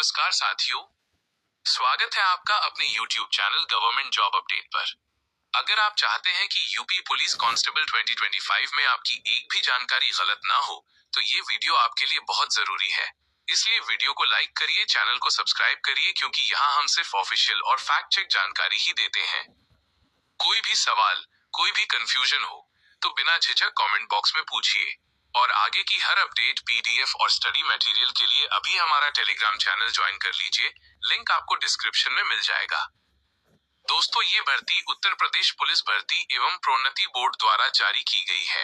नमस्कार साथियों, स्वागत है आपका अपने YouTube channel government job update पर। अगर आप चाहते हैं कि यूपी पुलिस कांस्टेबल 2025 में आपकी एक भी जानकारी गलत ना हो, तो ये वीडियो आपके लिए बहुत जरूरी है। इसलिए वीडियो को लाइक करिए, चैनल को सब्सक्राइब करिए, क्योंकि यहाँ हम सिर्फ ऑफिशियल और फैक्ट चेक जानकारी ही देते हैं। कोई भी सवाल, कोई भी कंफ्यूजन हो तो बिना झिझक कमेंट बॉक्स में पूछिए। और आगे की हर अपडेट, पीडीएफ और स्टडी मटेरियल के लिए अभी हमारा टेलीग्राम चैनल ज्वाइन कर लीजिए, लिंक आपको डिस्क्रिप्शन में मिल जाएगा। दोस्तों, ये भर्ती उत्तर प्रदेश पुलिस भर्ती एवं प्रोन्नति बोर्ड द्वारा जारी की गई है।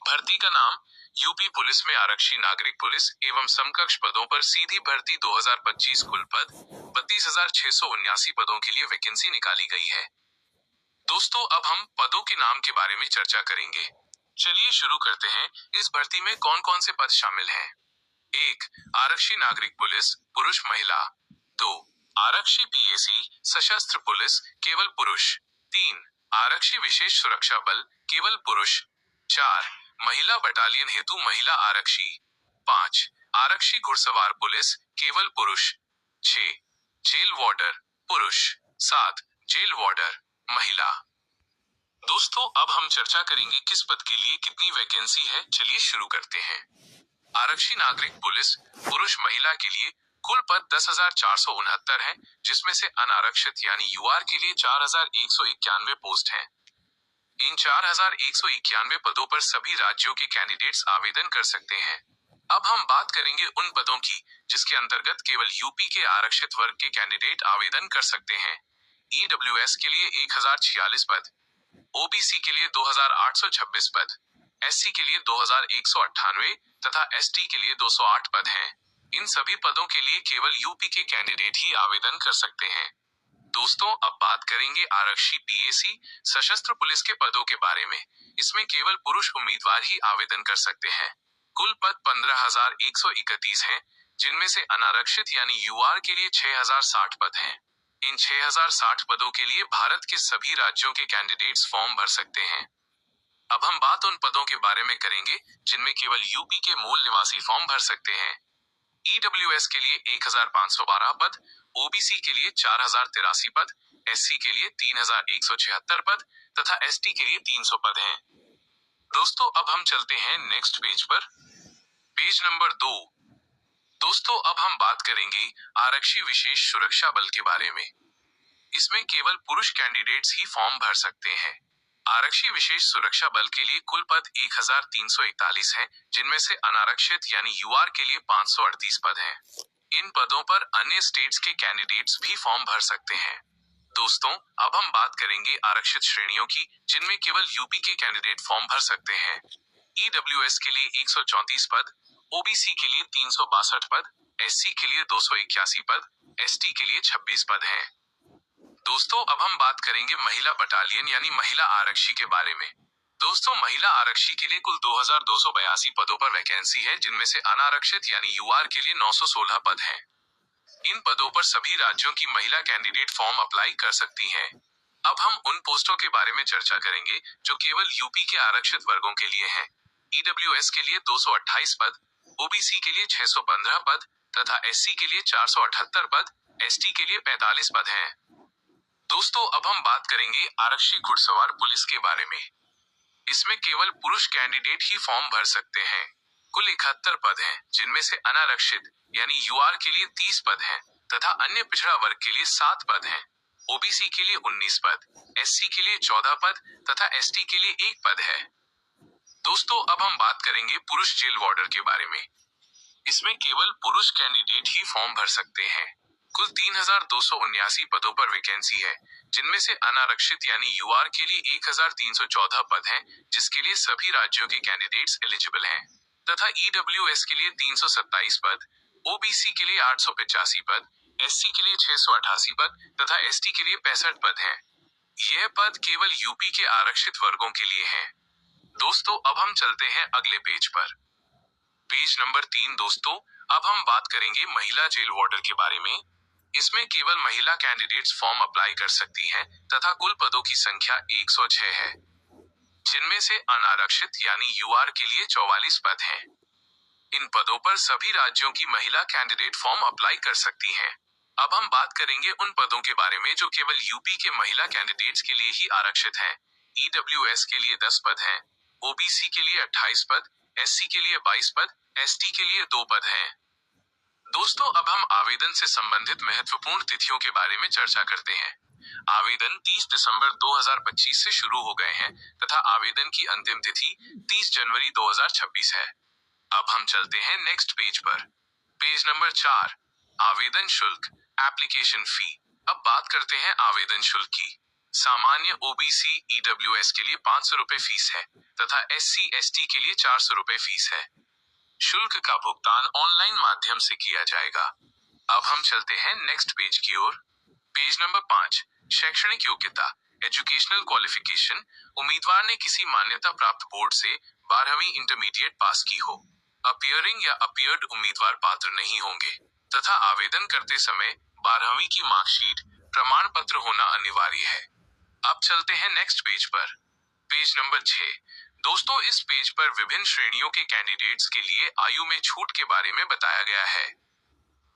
भर्ती का नाम यूपी पुलिस में आरक्षी नागरिक पुलिस एवं समकक्ष पदों पर सीधी भर्ती 2025। कुल पद 32,679 पदों के लिए वैकेंसी निकाली गई है। दोस्तों, अब हम पदों के नाम के बारे में चर्चा करेंगे। चलिए शुरू करते हैं। इस भर्ती में कौन कौन से पद शामिल हैं? 1. आरक्षी नागरिक पुलिस, पुरुष महिला। 2. आरक्षी पीएसी, सशस्त्र पुलिस, केवल पुरुष। 3. आरक्षी विशेष सुरक्षा बल, केवल पुरुष। 4. महिला बटालियन हेतु महिला आरक्षी। 5. आरक्षी घुड़सवार पुलिस, केवल पुरुष। 6. जेल वार्डर, पुरुष। 7. जेल वार्डर, महिला। दोस्तों, अब हम चर्चा करेंगे किस पद के लिए कितनी वैकेंसी है। चलिए शुरू करते हैं। आरक्षी नागरिक पुलिस, पुरुष महिला के लिए कुल पद 10,469 हैं, जिसमें से अनारक्षित यानी यूआर के लिए 4,191 पोस्ट हैं। इन 4,191 पदों पर सभी राज्यों के कैंडिडेट्स आवेदन कर सकते हैं। अब हम बात करेंगे उन पदों की जिसके अंतर्गत केवल यूपी के आरक्षित वर्ग के कैंडिडेट आवेदन कर सकते हैं। ईडब्ल्यूएस के लिए 1,046 पद, ओबीसी के लिए 2,826 पद, एससी के लिए 2,198 तथा एसटी के लिए 208 पद हैं। इन सभी पदों के लिए केवल यूपी के कैंडिडेट ही आवेदन कर सकते हैं। दोस्तों, अब बात करेंगे आरक्षी पीएसी, सशस्त्र पुलिस के पदों के बारे में। इसमें केवल पुरुष उम्मीदवार ही आवेदन कर सकते हैं। कुल पद 15,131 हैं, जिनमें से अनारक्षित यानी यूआर के लिए 6,060 पद हैं। इन 6,060 पदों के लिए भारत के सभी राज्यों के कैंडिडेट्स फॉर्म भर सकते हैं। अब हम बात उन पदों के बारे में करेंगे जिनमें केवल यूपी के मूल निवासी फॉर्म भर सकते हैं। ईडब्ल्यूएस के लिए 1,512 पद, ओबीसी के लिए 4,083 पद, एससी के लिए 3,176 पद तथा एसटी के लिए 300 पद हैं। दोस्तों, अब हम चलते हैं नेक्स्ट पेज पर। Page number 2। दोस्तों, अब हम बात करेंगे आरक्षी विशेष सुरक्षा बल के बारे में। इसमें केवल पुरुष कैंडिडेट्स ही फॉर्म भर सकते हैं। आरक्षी विशेष सुरक्षा बल के लिए कुल पद 1,341 हैं, जिनमें से अनारक्षित यानी यूआर के लिए 538 पद हैं। इन पदों पर अन्य स्टेट्स के कैंडिडेट्स भी फॉर्म भर सकते हैं। दोस्तों, अब हम बात करेंगे आरक्षित श्रेणियों की, जिनमें केवल यूपी के कैंडिडेट फॉर्म भर सकते हैं। ईडब्ल्यूएस के लिए 134 पद, ओबीसी के लिए 362 पद, एससी के लिए 281 पद, एसटी के लिए 26 पद हैं। दोस्तों, अब हम बात करेंगे महिला बटालियन यानी महिला आरक्षी के बारे में। दोस्तों, महिला आरक्षी के लिए कुल 2,282 पदों पर वैकेंसी है, जिनमें से अनारक्षित यानी यूआर के लिए 916 पद हैं। इन पदों पर सभी राज्यों की महिला कैंडिडेट फॉर्म अप्लाई कर सकती हैं। अब हम उन पोस्टों के बारे में चर्चा करेंगे जो केवल यूपी के आरक्षित वर्गों के लिए हैं। ईडब्ल्यूएस के लिए 228 पद, ओबीसी के लिए 615 पद तथा एससी के लिए 478 पद, एसटी के लिए 45 पद हैं। दोस्तों, अब हम बात करेंगे आरक्षी घुड़सवार पुलिस के बारे में। इसमें केवल पुरुष कैंडिडेट ही फॉर्म भर सकते हैं। कुल 71 पद हैं, जिनमें से अनारक्षित यानी यूआर के लिए 30 पद हैं तथा अन्य पिछड़ा वर्ग के लिए 7 पद हैं। ओबीसी के लिए 19 पद, एससी के लिए 14 पद तथा एसटी के लिए 1 पद है। दोस्तों, अब हम बात करेंगे पुरुष जेल वार्डर के बारे में। इसमें केवल पुरुष कैंडिडेट ही फॉर्म भर सकते हैं। कुल 3,279 पदों पर वैकेंसी है, जिनमें से अनारक्षित यानी यूआर के लिए 1,314 पद हैं, जिसके लिए सभी राज्यों के कैंडिडेट्स एलिजिबल हैं, तथा ईडब्ल्यूएस के लिए 327 पद, ओबीसी के लिए 885 पद, एससी के लिए 688 पद तथा एसटी के लिए 65 पद हैं। यह पद केवल यूपी के आरक्षित वर्गों के लिए हैं। दोस्तों, अब हम चलते हैं अगले पेज पर। Page number 3। दोस्तों, अब हम बात करेंगे महिला जेल वार्डर के बारे में। इसमें केवल महिला कैंडिडेट्स फॉर्म अप्लाई कर सकती हैं तथा कुल पदों की संख्या 106 है, जिनमें से अनारक्षित यानी यूआर के लिए 44 पद हैं। इन पदों पर सभी राज्यों की महिला कैंडिडेट फॉर्म अप्लाई कर सकती हैं। अब हम बात करेंगे उन पदों के बारे में जो केवल यूपी के महिला कैंडिडेट्स के लिए ही आरक्षित हैं। ईडब्ल्यूएस के लिए 10 पद हैं, ओबीसी के लिए 28 पद, एससी के लिए 22 पद, एसटी के लिए 2 पद हैं। दोस्तों, अब हम आवेदन से संबंधित महत्वपूर्ण तिथियों के बारे में चर्चा करते हैं। आवेदन 30 दिसंबर 2025 से शुरू हो गए हैं तथा आवेदन की अंतिम तिथि 30 जनवरी 2026 है। अब हम चलते हैं नेक्स्ट पेज पर। पेज नंबर 4, आवेदन शुल्क, एप्लीकेशन फी। अब बात करते हैं आवेदन शुल्क की। सामान्य ओबीसी ईडब्ल्यूएस के लिए 500 रुपए फीस है तथा एससी एसटी के लिए 400 रुपए फीस है। शुल्क का भुगतान ऑनलाइन माध्यम से किया जाएगा। अब हम चलते हैं नेक्स्ट पेज की ओर। पेज नंबर 5, शैक्षणिक योग्यता, एजुकेशनल क्वालिफिकेशन। उम्मीदवार ने किसी मान्यता प्राप्त बोर्ड से 12वीं इंटरमीडिएट पास की हो। अपीयरिंग या अपीयर्ड उम्मीदवार पात्र नहीं होंगे तथा आवेदन करते समय 12वीं की मार्कशीट, प्रमाण पत्र होना अनिवार्य है। अब चलते हैं नेक्स्ट पेज पर। Page number 6। दोस्तों, इस पेज पर विभिन्न श्रेणियों के कैंडिडेट्स के लिए आयु में छूट के बारे में बताया गया है।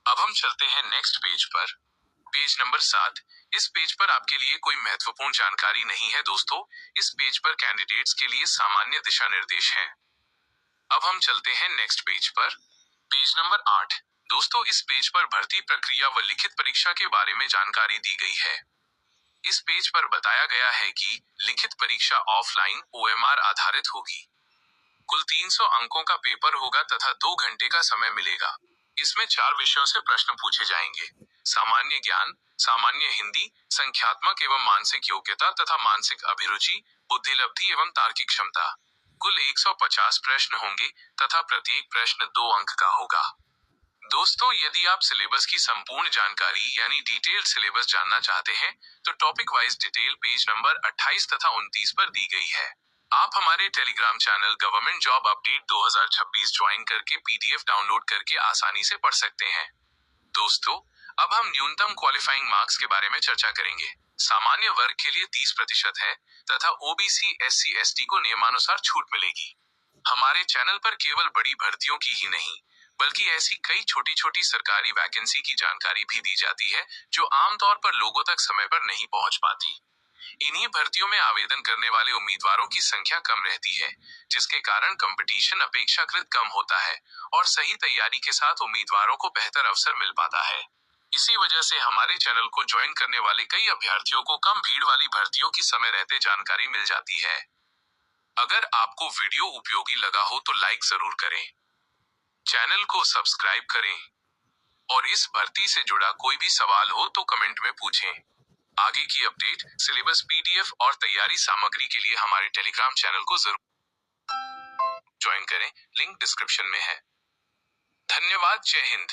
अब हम चलते हैं नेक्स्ट पेज पर। Page number 7। इस पेज पर आपके लिए कोई महत्वपूर्ण जानकारी नहीं है दोस्तों। इस पेज पर कैंडिडेट्स के लिए सामान्य दिशा निर्देश हैं। अब हम चलते हैं नेक्स्ट पेज पर। Page number 8। दोस्तों, इस पेज पर भर्ती प्रक्रिया व लिखित परीक्षा के बारे में जानकारी दी गई है। इस पेज पर बताया गया है कि लिखित परीक्षा ऑफलाइन ओएमआर आधारित होगी। कुल 300 अंकों का पेपर होगा तथा 2 घंटे का समय मिलेगा। इसमें 4 विषयों से प्रश्न पूछे जाएंगे। सामान्य ज्ञान, सामान्य हिंदी, संख्यात्मक एवं मानसिक योग्यता तथा मानसिक अभिरुचि, बुद्धिलब्धि एवं तार्किक क्षमता। कुल 150 प्रश्न होंगे तथा प्रत्येक प्रश्न 2 अंक का होगा। दोस्तों, यदि आप सिलेबस की संपूर्ण जानकारी यानी डिटेल्ड सिलेबस जानना चाहते हैं तो topic wise detail page number 28 तथा 29 पर दी गई है। आप हमारे Telegram channel government job update 2026 join करके पीडीएफ डाउनलोड करके आसानी से पढ़ सकते हैं। दोस्तों, अब हम न्यूनतम क्वालिफाइंग मार्क्स के बारे में चर्चा करेंगे। सामान्य वर्ग के लिए 30% है तथा ओबीसी एससी एसटी को नियमानुसार छूट मिलेगी। हमारे चैनल पर केवल बड़ी भर्तियों की ही नहीं बल्कि ऐसी कई छोटी छोटी सरकारी वैकेंसी की जानकारी भी दी जाती है जो आमतौर पर लोगों तक समय पर नहीं पहुंच पाती। इन्हीं भर्तियों में आवेदन करने वाले उम्मीदवारों की संख्या कम रहती है, जिसके कारण कंपटीशन अपेक्षाकृत कम होता है और सही तैयारी के साथ उम्मीदवारों को बेहतर अवसर मिल पाता है। इसी वजह से हमारे चैनल को ज्वाइन करने वाले कई अभ्यर्थियों को कम भीड़ वाली भर्तियों की समय रहते जानकारी मिल जाती है। अगर आपको वीडियो उपयोगी लगा हो तो लाइक जरूर करें, चैनल को सब्सक्राइब करें और इस भर्ती से जुड़ा कोई भी सवाल हो तो कमेंट में पूछें। आगे की अपडेट, सिलेबस, पीडीएफ और तैयारी सामग्री के लिए हमारे टेलीग्राम चैनल को जरूर ज्वाइन करें। लिंक डिस्क्रिप्शन में है। धन्यवाद। जय हिंद।